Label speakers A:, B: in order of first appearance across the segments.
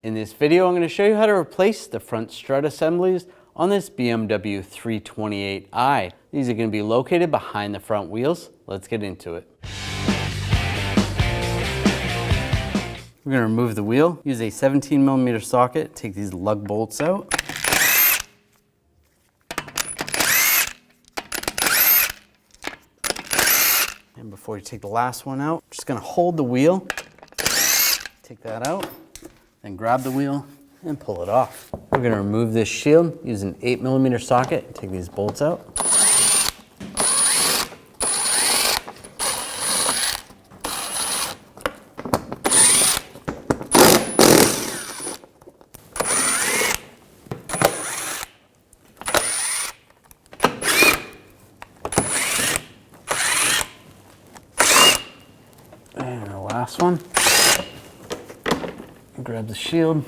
A: In this video, I'm going to show you how to replace the front strut assemblies on this BMW 328i. These are going to be located behind the front wheels. Let's get into it. We're going to remove the wheel, use a 17mm socket, take these lug bolts out. And before you take the last one out, just going to hold the wheel, take that out. Then grab the wheel and pull it off. We're going to remove this shield, use an 8mm socket, take these bolts out. And the last one. Grab the shield,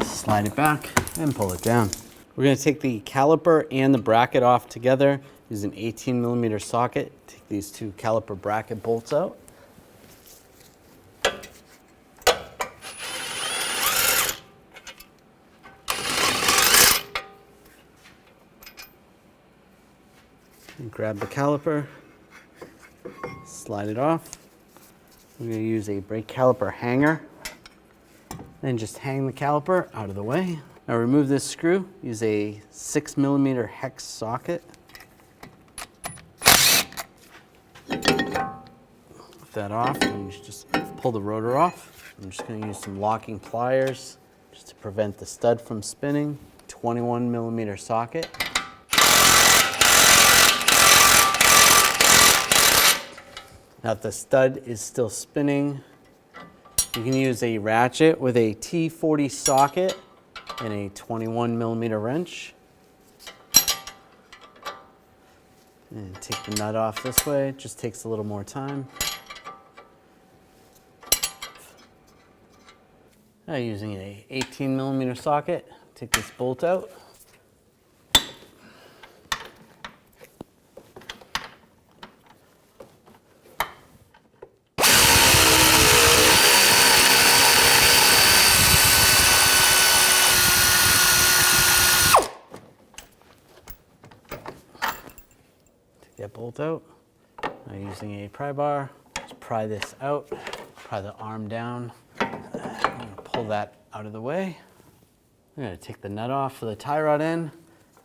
A: slide it back, and pull it down. We're going to take the caliper and the bracket off together. Use an 18mm socket. Take these two caliper bracket bolts out. And grab the caliper, slide it off. We're going to use a brake caliper hanger. Then just hang the caliper out of the way. Now remove this screw, use a 6mm hex socket. Lift that off and just pull the rotor off. I'm just going to use some locking pliers just to prevent the stud from spinning. 21mm socket. Now if the stud is still spinning, you can use a ratchet with a T40 socket and a 21mm wrench. And take the nut off this way. It just takes a little more time. Now using a 18mm socket, take this bolt out. That bolt out. Now using a pry bar, just pry this out, pry the arm down. I'm going to pull that out of the way. I'm going to take the nut off for the tie rod end.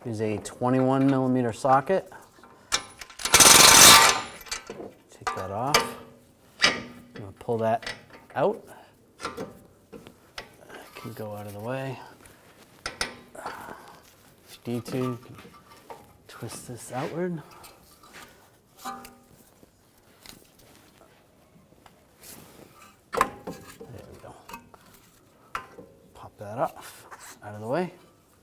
A: Use a 21mm socket. Take that off. I'm going to pull that out. That can go out of the way. If you need to, you can twist this outward. That off, out of the way.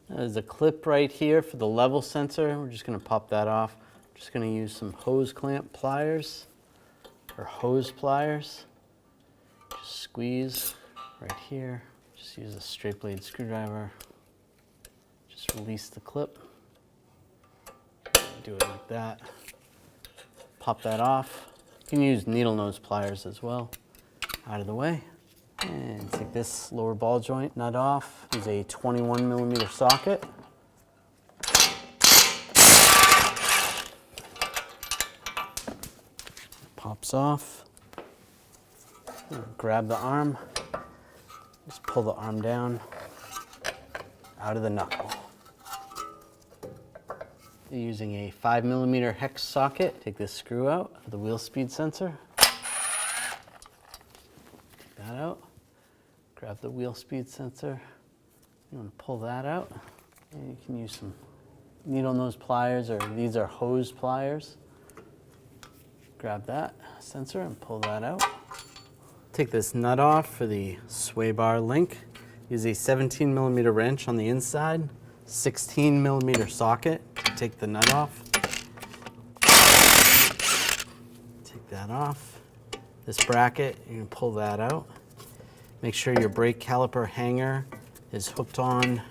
A: There's a clip right here for the level sensor. We're just going to pop that off. Just going to use some hose clamp pliers or hose pliers. Just squeeze right here. Just use a straight blade screwdriver. Just release the clip. Do it like that. Pop that off. You can use needle nose pliers as well. Out of the way. And take this lower ball joint nut off. Use a 21mm socket. Pops off. Grab the arm. Just pull the arm down out of the knuckle. Using a 5mm hex socket, take this screw out for the wheel speed sensor. Take that out. Grab the wheel speed sensor. You want to pull that out. And you can use some needle nose pliers, or these are hose pliers. Grab that sensor and pull that out. Take this nut off for the sway bar link. Use a 17mm wrench on the inside, 16mm socket to take the nut off. Take that off. This bracket, you can pull that out. Make sure your brake caliper hanger is hooked on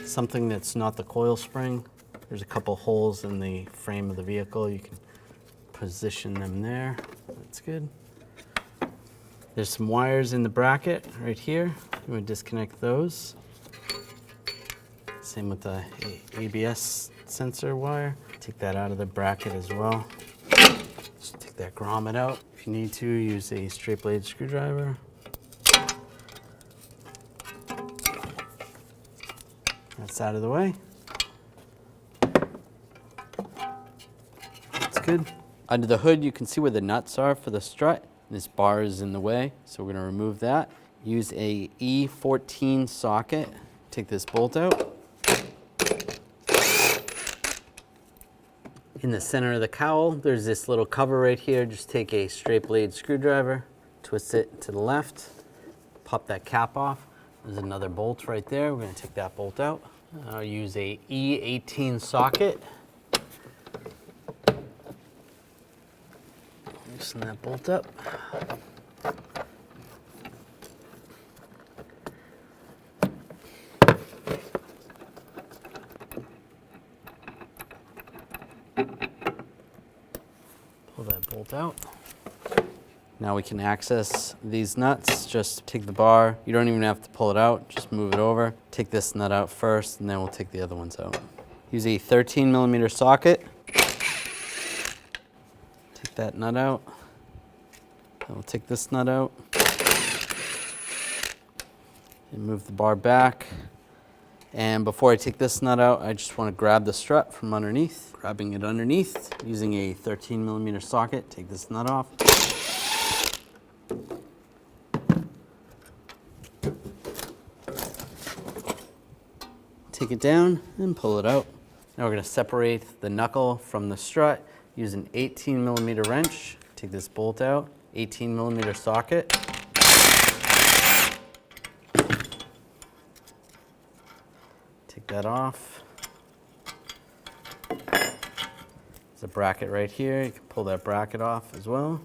A: something that's not the coil spring. There's a couple holes in the frame of the vehicle. You can position them there. That's good. There's some wires in the bracket right here. I'm going to disconnect those. Same with the ABS sensor wire. Take that out of the bracket as well. Just take that grommet out. If you need to, use a straight blade screwdriver. That's out of the way. That's good. Under the hood, you can see where the nuts are for the strut. This bar is in the way, so we're going to remove that. Use a E14 socket. Take this bolt out. In the center of the cowl, there's this little cover right here. Just take a straight blade screwdriver, twist it to the left, pop that cap off. There's another bolt right there. We're going to take that bolt out. I'll use a E18 socket. Loosen that bolt up. Pull that bolt out. Now we can access these nuts. Just take the bar. You don't even have to pull it out. Just move it over. Take this nut out first, and then we'll take the other ones out. Use a 13mm socket. Take that nut out. Then we'll take this nut out. And move the bar back. And before I take this nut out, I just want to grab the strut from underneath. Grabbing it underneath, using a 13mm socket, take this nut off. Take it down and pull it out. Now we're going to separate the knuckle from the strut. Use an 18mm wrench. Take this bolt out, 18mm socket. Take that off. There's a bracket right here. You can pull that bracket off as well.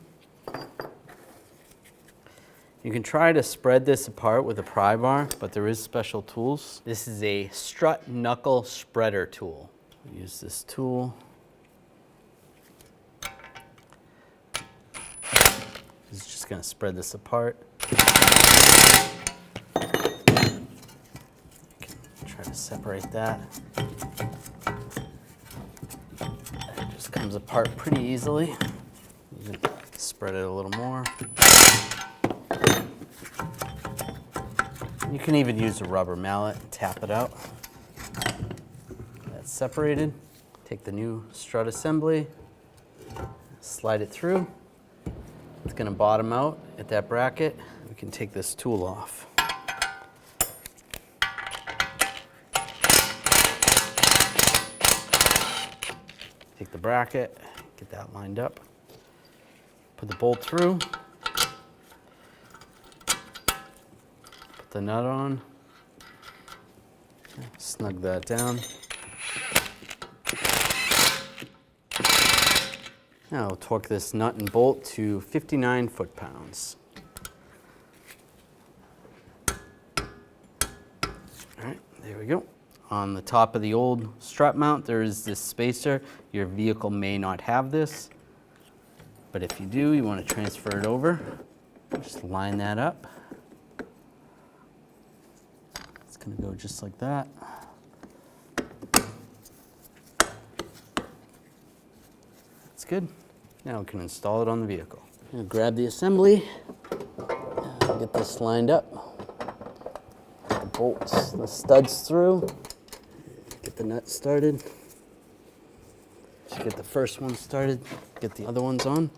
A: You can try to spread this apart with a pry bar, but there is special tools. This is a strut knuckle spreader tool. Use this tool. It's just going to spread this apart. You can try to separate that. It just comes apart pretty easily. You can spread it a little more. You can even use a rubber mallet and tap it out. That's separated. Take the new strut assembly, slide it through. It's going to bottom out at that bracket. We can take this tool off. Take the bracket, get that lined up. Put the bolt through. The nut on, snug that down. Now we'll torque this nut and bolt to 59 foot-pounds. All right, there we go. On the top of the old strut mount, there is this spacer. Your vehicle may not have this, but if you do, you want to transfer it over. Just line that up. Going to go just like that. That's good. Now we can install it on the vehicle. I'm going to grab the assembly, get this lined up. Get the bolts, the studs through. Get the nuts started. Just get the first one started, get the other ones on,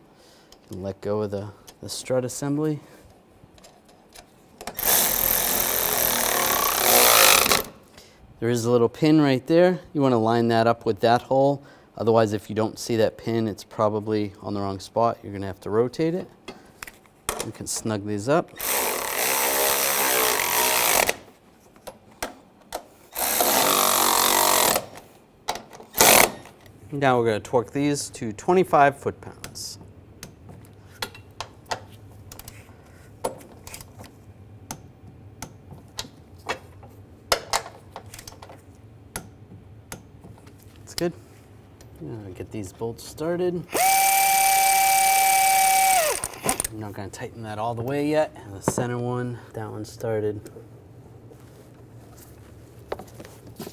A: and let go of the strut assembly. There is a little pin right there. You want to line that up with that hole. Otherwise, if you don't see that pin, it's probably on the wrong spot. You're going to have to rotate it. We can snug these up. Now we're going to torque these to 25 foot-pounds. Good. Get these bolts started. I'm not going to tighten that all the way yet. And the center one, that one started.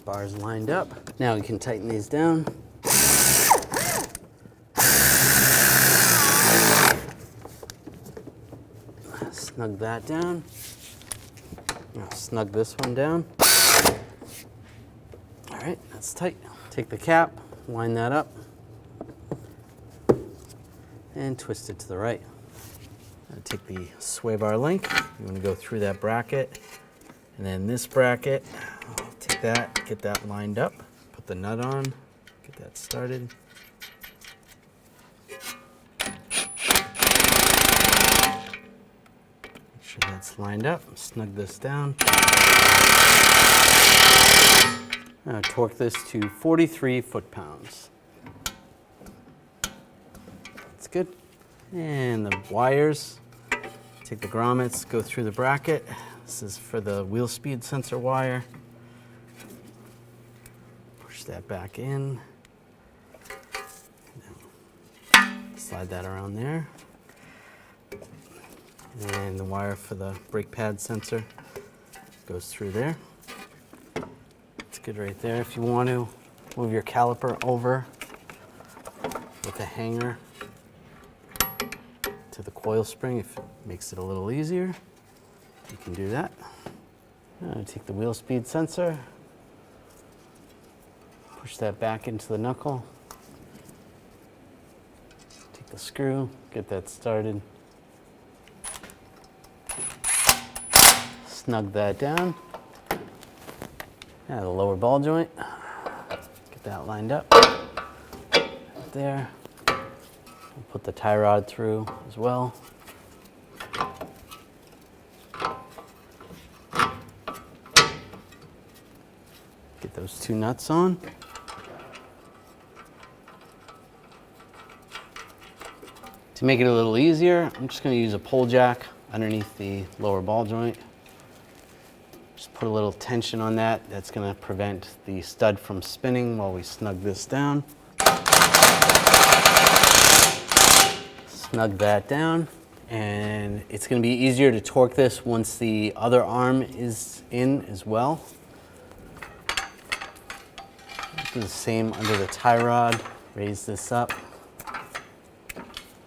A: Bars lined up. Now we can tighten these down. Snug that down. Now snug this one down. All right, that's tight. Take the cap, line that up, and twist it to the right. Now take the sway bar link. You want to go through that bracket, and then this bracket. Take that, get that lined up, put the nut on, get that started. Make sure that's lined up, snug this down. Now torque this to 43 foot-pounds. That's good. And the wires, take the grommets, go through the bracket. This is for the wheel speed sensor wire. Push that back in. Slide that around there. And the wire for the brake pad sensor goes through there. It's good right there. If you want to move your caliper over with a hanger to the coil spring, if it makes it a little easier, you can do that. Now take the wheel speed sensor, push that back into the knuckle, take the screw, get that started, snug that down. Now the lower ball joint, get that lined up right there. We'll put the tie rod through as well. Get those two nuts on. To make it a little easier, I'm just going to use a pull jack underneath the lower ball joint. Just put a little tension on that. That's going to prevent the stud from spinning while we snug this down. Snug that down, and it's going to be easier to torque this once the other arm is in as well. Do the same under the tie rod. Raise this up.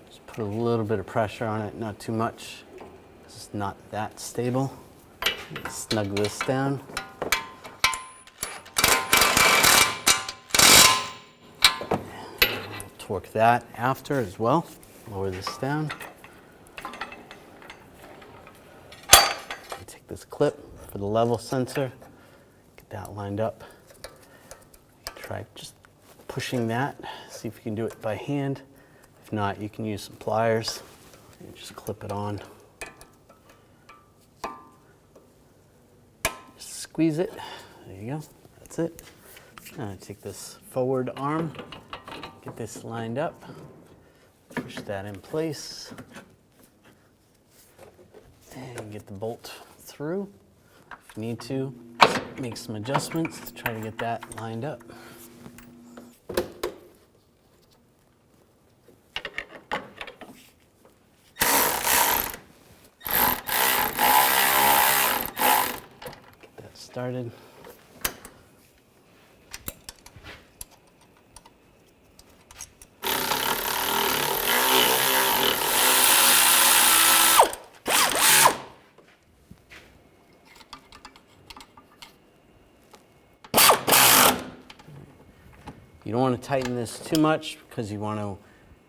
A: Just put a little bit of pressure on it, not too much. It's not that stable. Snug this down. Torque that after as well. Lower this down. Take this clip for the level sensor. Get that lined up. Try just pushing that. See if you can do it by hand. If not, you can use some pliers and just clip it on. Just squeeze it. There you go. That's it. Now take this forward arm. Get this lined up. Push that in place and get the bolt through. If you need to, make some adjustments to try to get that lined up. Get that started. You don't want to tighten this too much because you want to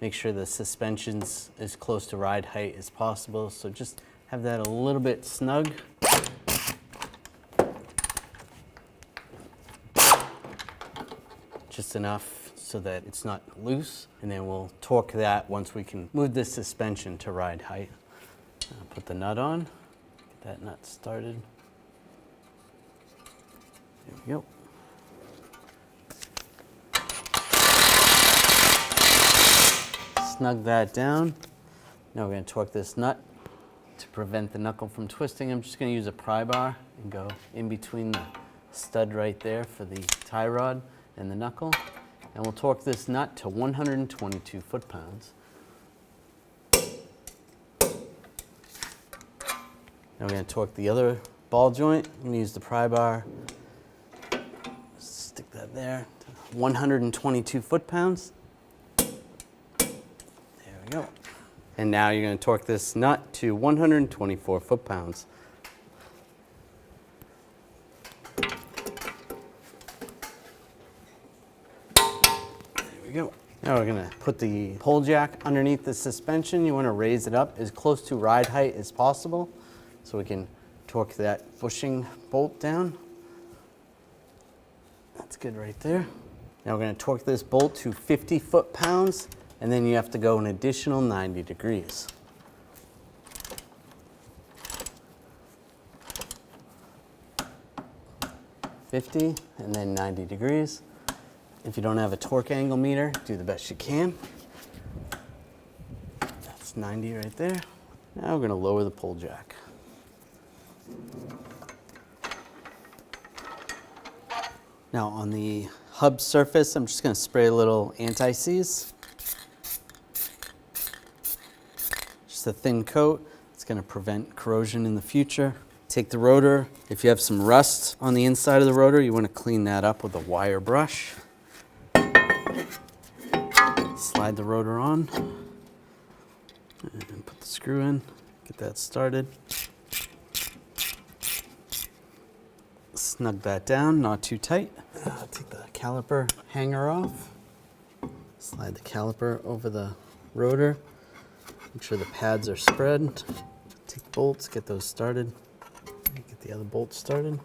A: make sure the suspension's as close to ride height as possible. So just have that a little bit snug. Just enough so that it's not loose. And then we'll torque that once we can move the suspension to ride height. Put the nut on, get that nut started. There we go. Snug that down. Now we're going to torque this nut. To prevent the knuckle from twisting, I'm just going to use a pry bar and go in between the stud right there for the tie rod and the knuckle. And we'll torque this nut to 122 foot-pounds. Now we're going to torque the other ball joint. I'm going to use the pry bar. Stick that there. 122 foot-pounds. There we go. And now you're going to torque this nut to 124 foot-pounds. There we go. Now we're going to put the pull jack underneath the suspension. You want to raise it up as close to ride height as possible so we can torque that bushing bolt down. That's good right there. Now we're going to torque this bolt to 50 foot-pounds, and then you have to go an additional 90 degrees. .50 and then 90 degrees. If you don't have a torque angle meter, do the best you can. That's 90 right there. Now we're going to lower the pull jack. Now on the hub surface, I'm just going to spray a little anti-seize. Just a thin coat. It's going to prevent corrosion in the future. Take the rotor. If you have some rust on the inside of the rotor, you want to clean that up with a wire brush. Slide the rotor on and put the screw in, get that started. Snug that down, not too tight. Take the caliper hanger off. Slide the caliper over the rotor. Make sure the pads are spread. Take bolts, get those started. Get the other bolts started.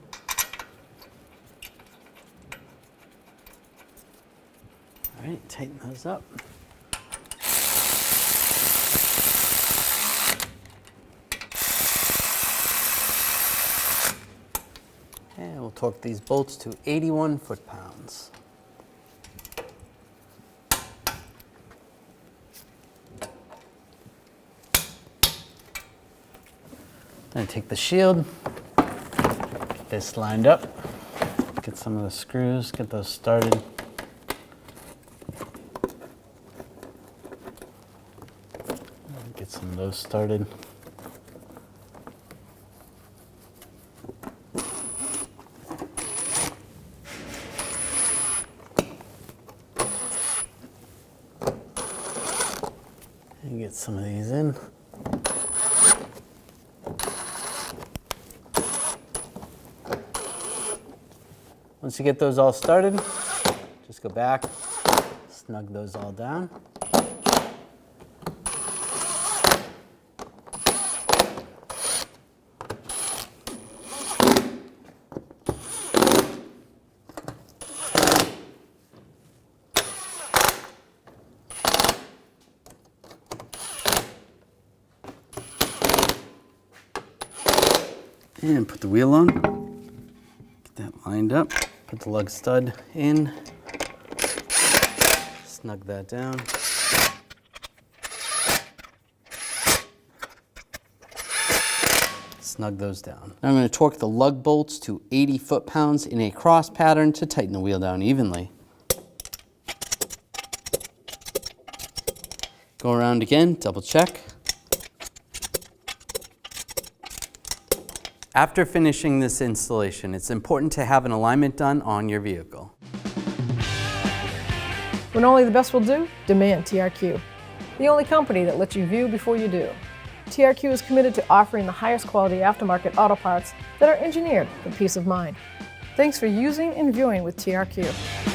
A: All right, tighten those up. And we'll torque these bolts to 81 foot-pounds. Then take the shield, get this lined up, get some of the screws, get those started. Get some of those started. And get some of these in. Once you get those all started, just go back, snug those all down. And put the wheel on, get that lined up, put the lug stud in, snug that down. Snug those down. Now I'm going to torque the lug bolts to 80 foot-pounds in a cross pattern to tighten the wheel down evenly. Go around again, double check. After finishing this installation, it's important to have an alignment done on your vehicle.
B: When only the best will do, demand TRQ. The only company that lets you view before you do. TRQ is committed to offering the highest quality aftermarket auto parts that are engineered for peace of mind. Thanks for using and viewing with TRQ.